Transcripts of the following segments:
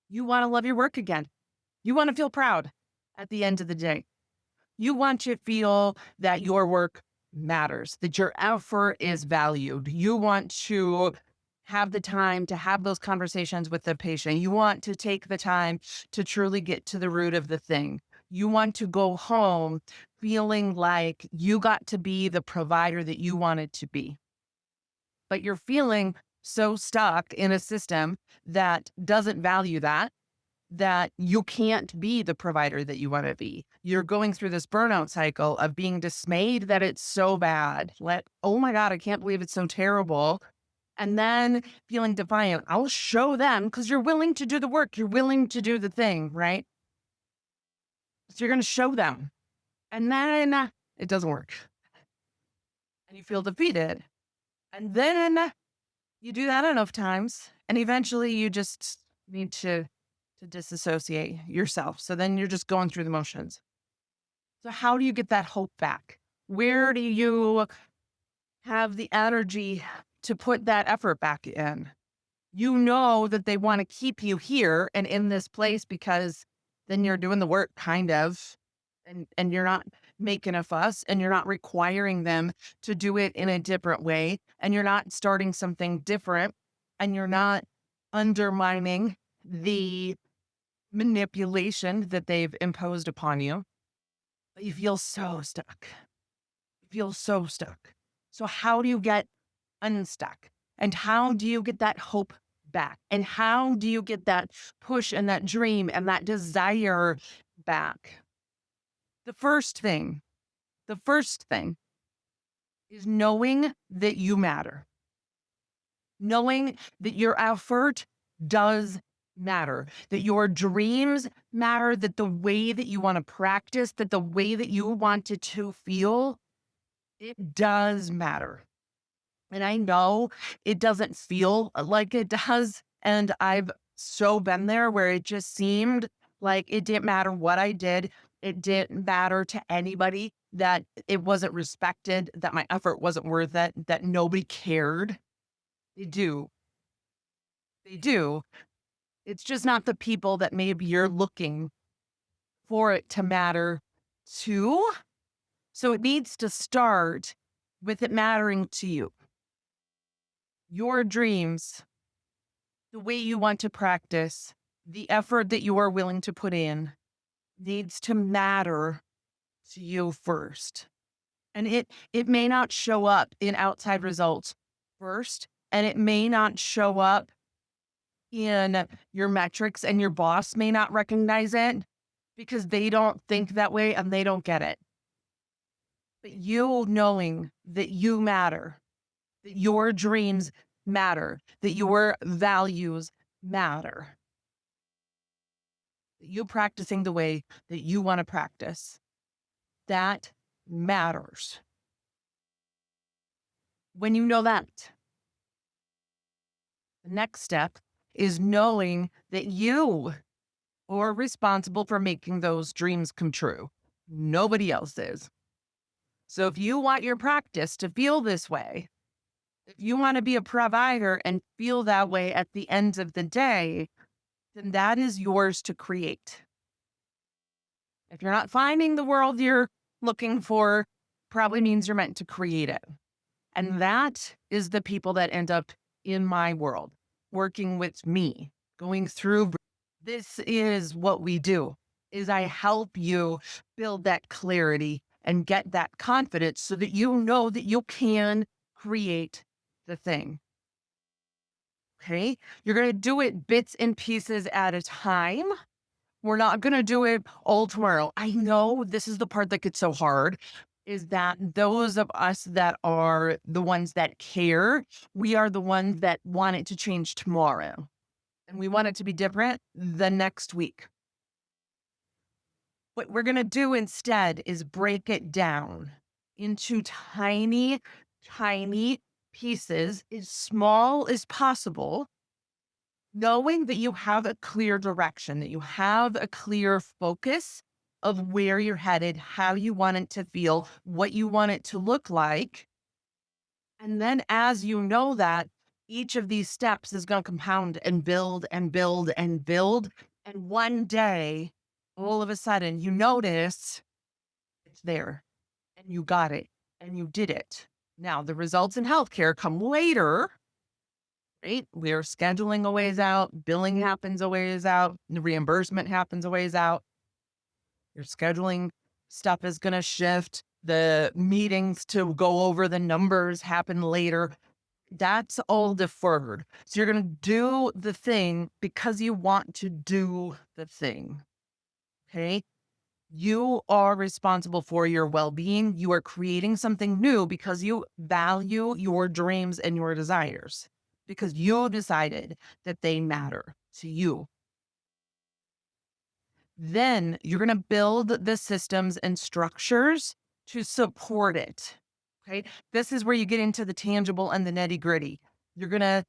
You want to love your work again. You want to feel proud at the end of the day. You want to feel that your work matters, that your effort is valued. You want to have the time to have those conversations with the patient. You want to take the time to truly get to the root of the thing. You want to go home feeling like you got to be the provider that you wanted to be. But you're feeling so stuck in a system that doesn't value that, that you can't be the provider that you want to be. You're going through this burnout cycle of being dismayed that it's so bad. Oh my God, I can't believe it's so terrible. And then feeling defiant. I'll show them because you're willing to do the work. You're willing to do the thing, right? So you're going to show them. And then it doesn't work. And you feel defeated. And then you do that enough times. And eventually you just need to disassociate yourself. So then you're just going through the motions. So how do you get that hope back? Where do you have the energy to put that effort back in? You know that they want to keep you here and in this place because then you're doing the work kind of, and you're not making a fuss and you're not requiring them to do it in a different way and you're not starting something different and you're not undermining the manipulation that they've imposed upon you, but you feel so stuck. You feel so stuck. So how do you get unstuck? And how do you get that hope back? And how do you get that push and that dream and that desire back? The first thing is knowing that you matter. Knowing that your effort does matter, that your dreams matter, that the way that you want to practice, that the way that you want it to feel, it does matter. And I know it doesn't feel like it does. And I've so been there where it just seemed like it didn't matter what I did. It didn't matter to anybody, that it wasn't respected, that my effort wasn't worth it, that nobody cared. They do. They do. It's just not the people that maybe you're looking for it to matter to. So it needs to start with it mattering to you. Your dreams, the way you want to practice, the effort that you are willing to put in needs to matter to you first. And it may not show up in outside results first, and it may not show up in your metrics, and your boss may not recognize it because they don't think that way and they don't get it. But you knowing that you matter, that your dreams matter, that your values matter, that you practicing the way that you want to practice, that matters. When you know that, the next step is knowing that you are responsible for making those dreams come true. Nobody else is. So if you want your practice to feel this way, if you want to be a provider and feel that way at the end of the day, then that is yours to create. If you're not finding the world you're looking for, probably means you're meant to create it. And that is the people that end up in my world, working with me, going through. This is what we do, is I help you build that clarity and get that confidence so that you know that you can create the thing. Okay? You're going to do it bits and pieces at a time. We're not going to do it all tomorrow. I know this is the part that gets so hard, is that those of us that are the ones that care, we are the ones that want it to change tomorrow. And we want it to be different the next week. What we're going to do instead is break it down into tiny, tiny pieces, as small as possible, knowing that you have a clear direction, that you have a clear focus of where you're headed, how you want it to feel, what you want it to look like. And then as you know that, Each of these steps is going to compound and build and build and build. And one day, all of a sudden, you notice it's there and you got it and you did it. Now, the results in healthcare come later, right? We're scheduling a ways out, billing happens a ways out, the reimbursement happens a ways out. Your scheduling stuff is going to shift. The meetings to go over the numbers happen later. That's all deferred. So you're going to do the thing because you want to do the thing. Okay. You are responsible for your well being. You are creating something new because you value your dreams and your desires, because you decided that they matter to you. Then you're going to build the systems and structures to support it. Okay. This is where you get into the tangible and the nitty gritty. You're going to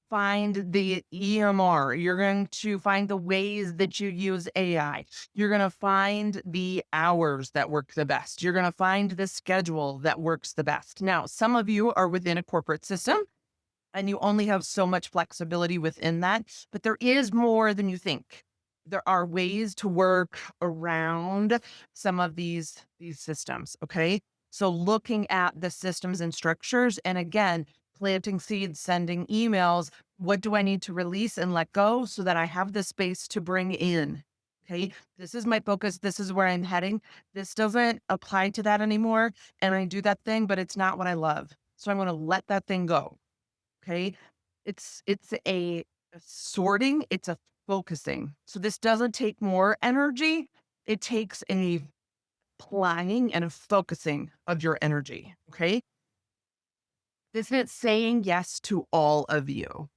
find the EMR. You're going to find the ways that you use AI. You're going to find the hours that work the best. You're going to find the schedule that works the best. Now, some of you are within a corporate system and you only have so much flexibility within that, but there is more than you think. There are ways to work around some of these systems, okay? So looking at the systems and structures, and again, planting seeds, sending emails, what do I need to release and let go so that I have the space to bring in? Okay, this is my focus. This is where I'm heading. This doesn't apply to that anymore. And I do that thing, but it's not what I love. So I'm going to let that thing go. Okay. It's a sorting, it's a focusing. So this doesn't take more energy. It takes a planning and a focusing of your energy. Okay. This is saying yes to all of you.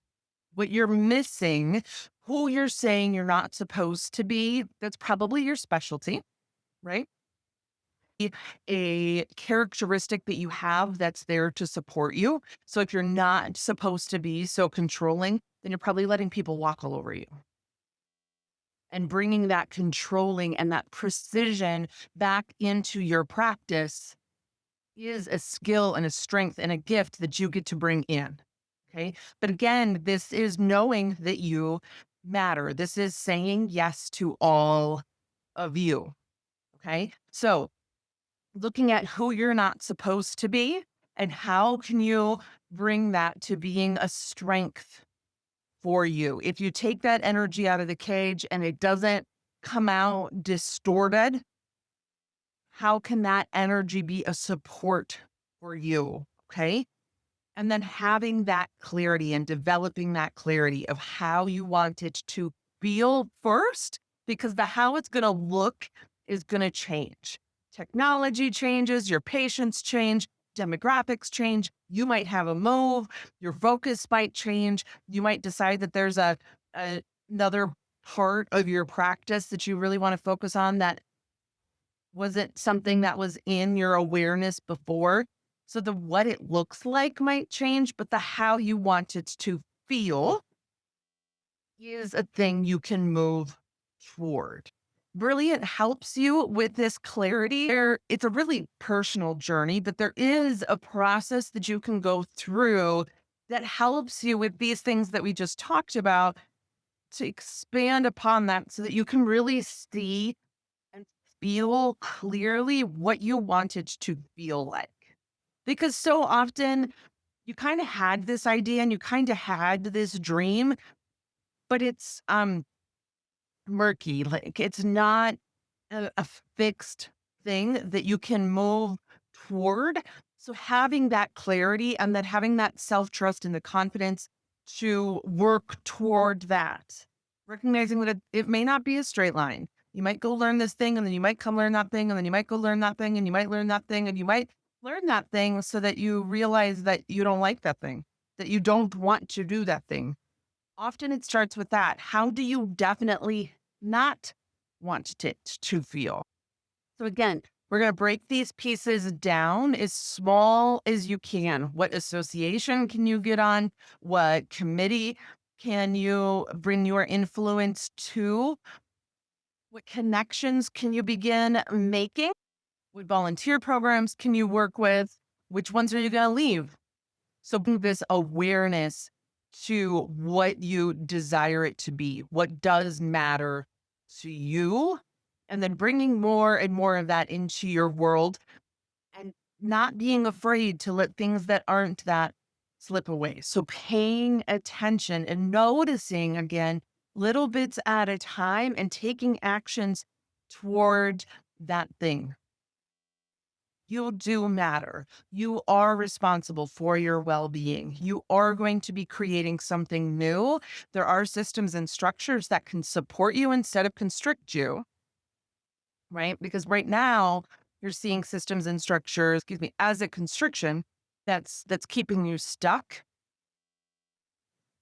What you're missing, who you're saying you're not supposed to be, that's probably your specialty, right? A characteristic that you have that's there to support you. So if you're not supposed to be so controlling, then you're probably letting people walk all over you. And bringing that controlling and that precision back into your practice is a skill and a strength and a gift that you get to bring in. Okay. But again, this is knowing that you matter. This is saying yes to all of you. Okay. So looking at who you're not supposed to be and how can you bring that to being a strength for you. If you take that energy out of the cage and it doesn't come out distorted, how can that energy be a support for you? Okay. And then having that clarity and developing that clarity of how you want it to feel first, because the how it's going to look is going to change. Technology changes, your patients change, demographics change. You might have a move, your focus might change. You might decide that there's another part of your practice that you really want to focus on that wasn't something that was in your awareness before. So the what it looks like might change, but the how you want it to feel is a thing you can move toward. Brilliant helps you with this clarity. It's a really personal journey, but there is a process that you can go through that helps you with these things that we just talked about to expand upon that so that you can really see and feel clearly what you want it to feel like. Because so often you kind of had this idea and you kind of had this dream, but it's murky. Like it's not a fixed thing that you can move toward. So having that clarity and then having that self-trust and the confidence to work toward that, recognizing that it may not be a straight line. You might go learn this thing and then you might come learn that thing and then you might go learn that thing and you might learn that thing and you might learn that thing so that you realize that you don't like that thing, that you don't want to do that thing. Often it starts with that. How do you definitely not want it to feel? So again, we're going to break these pieces down as small as you can. What association can you get on? What committee can you bring your influence to? What connections can you begin making? What volunteer programs can you work with? Which ones are you going to leave? So bring this awareness to what you desire it to be, what does matter to you, and then bringing more and more of that into your world and not being afraid to let things that aren't that slip away. So paying attention and noticing again, little bits at a time and taking actions toward that thing. You do matter. You are responsible for your well being. You are going to be creating something new. There are systems and structures that can support you instead of constrict you, right? Because right now you're seeing systems and structures, excuse me, as a constriction that's keeping you stuck.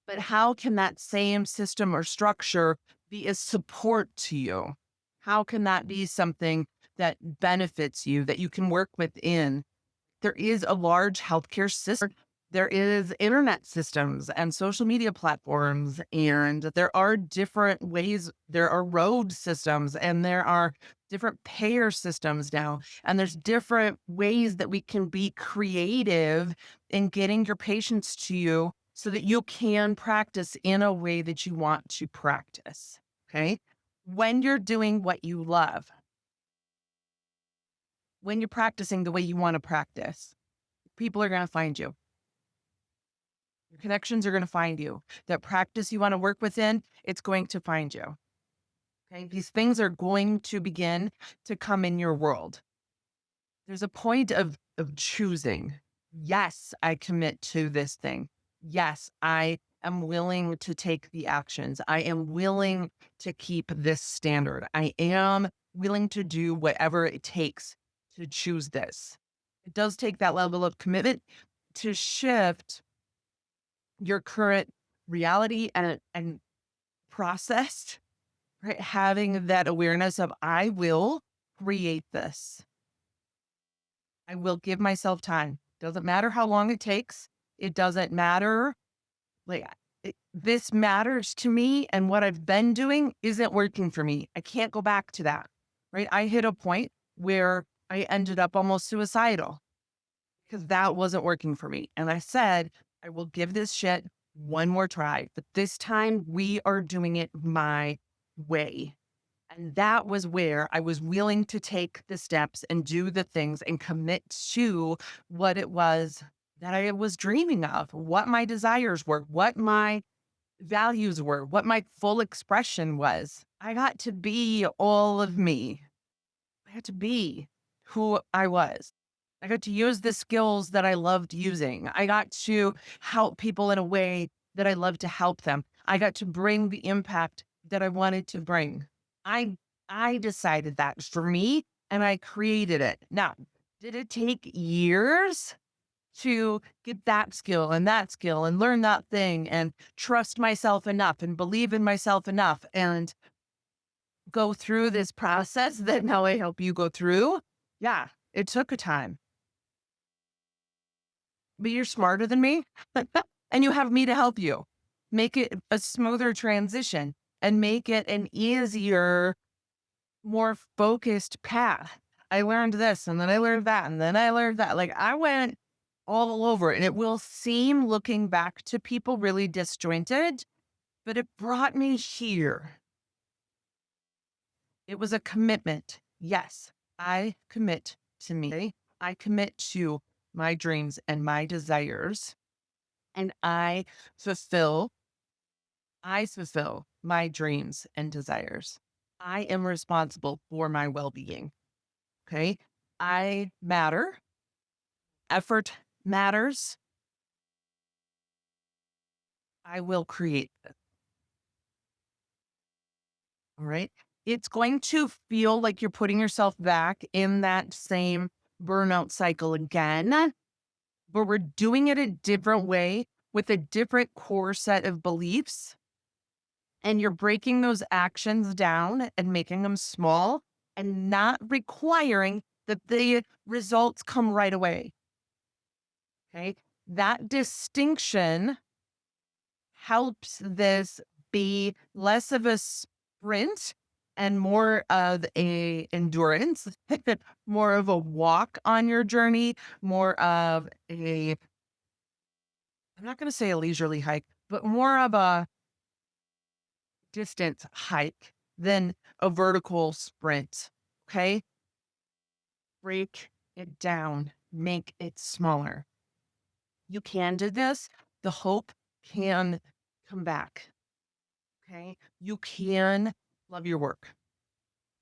But how can that same system or structure be a support to you? How can that be something that benefits you that you can work within? There is a large healthcare system. There is internet systems and social media platforms, and there are different ways. There are road systems, and there are different payer systems now. And there's different ways that we can be creative in getting your patients to you so that you can practice in a way that you want to practice. Okay. When you're doing what you love, when you're practicing the way you want to practice, people are going to find you. Your connections are going to find you. That practice you want to work within, it's going to find you. Okay. These things are going to begin to come in your world. There's a point of choosing. Yes, I commit to this thing. Yes, I am willing to take the actions. I am willing to keep this standard. I am willing to do whatever it takes to choose this. It does take that level of commitment to shift your current reality and process, right? Having that awareness of I will create this. I will give myself time. Doesn't matter how long it takes. It doesn't matter. Like this matters to me, and what I've been doing isn't working for me. I can't go back to that. Right? I hit a point where I ended up almost suicidal because that wasn't working for me. And I said, I will give this shit one more try, but this time we are doing it my way. And that was where I was willing to take the steps and do the things and commit to what it was that I was dreaming of, what my desires were, what my values were, what my full expression was. I got to be all of me. I had to be who I was. I got to use the skills that I loved using. I got to help people in a way that I loved to help them. I got to bring the impact that I wanted to bring. I I decided that for me and I created it. Now, did it take years to get that skill and learn that thing and trust myself enough and believe in myself enough and go through this process that now I help you go through? Yeah, it took a time. But you're smarter than me, and you have me to help you make it a smoother transition and make it an easier, more focused path. I learned this, and then I learned that, and then I learned that. Like I went all over it, and it will seem looking back to people really disjointed, but it brought me here. It was a commitment. Yes, I commit to me. I commit to my dreams and my desires, and fulfill I fulfill my dreams and desires. I am responsible for my well-being. Okay? I matter. Effort matters. I will create this. All right? It's going to feel like you're putting yourself back in that same burnout cycle again, but we're doing it a different way with a different core set of beliefs. And you're breaking those actions down and making them small and not requiring that the results come right away. Okay. That distinction helps this be less of a sprint and more of a endurance, more of a walk on your journey, more of a I'm not going to say a leisurely hike, but more of a distance hike than a vertical sprint. Okay. Break it down, make it smaller. You can do this. The hope can come back. Okay. You can love your work.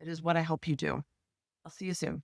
It is what I hope you do. I'll see you soon.